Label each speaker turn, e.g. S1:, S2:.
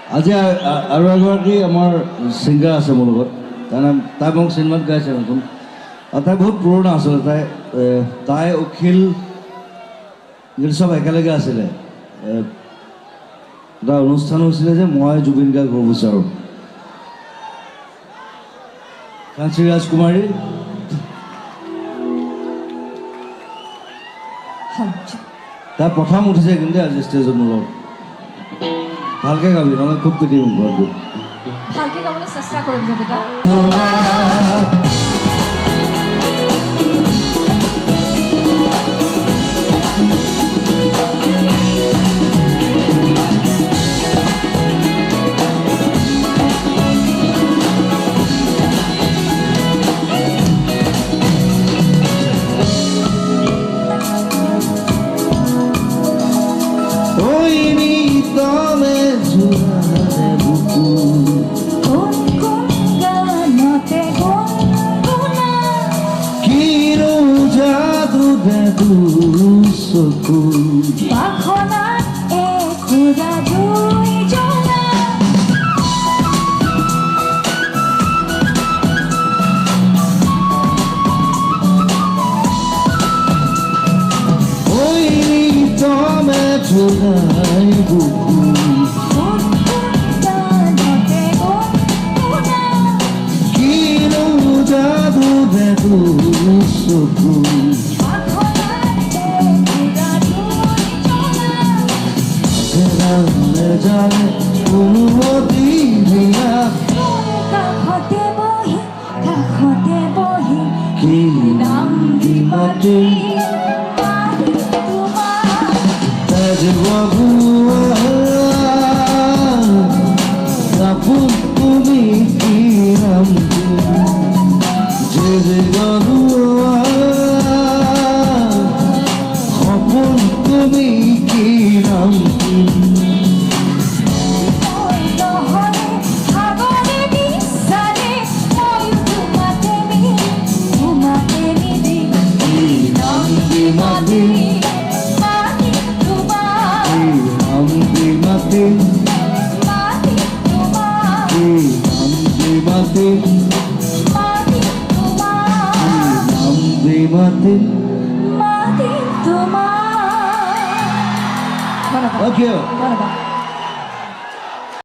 S1: আজি আৰু এগৰাকী আমাৰ ছিংগাৰ আছে মোৰ লগত তাই মোক চিনেমাত গাইছে নতুন আৰু তাই বহুত পুৰণা আচলতে তাই অখিল চব একেলগে আছিলে এটা অনুষ্ঠান হৈছিলে যে মই জুবিন গাৰ্গ হ'ব বিচাৰোঁ কাঞ্চী ৰাজকুমাৰী তাই প্ৰথম উঠিছে কিন্তু আজি ষ্টেজত মোৰ লগত ভালকৈ গাবি নহ'লে খুব পিটিম ঘৰটো
S2: ভালকৈ গাবলৈ চেষ্টা কৰিম জবিতা
S1: Thank you.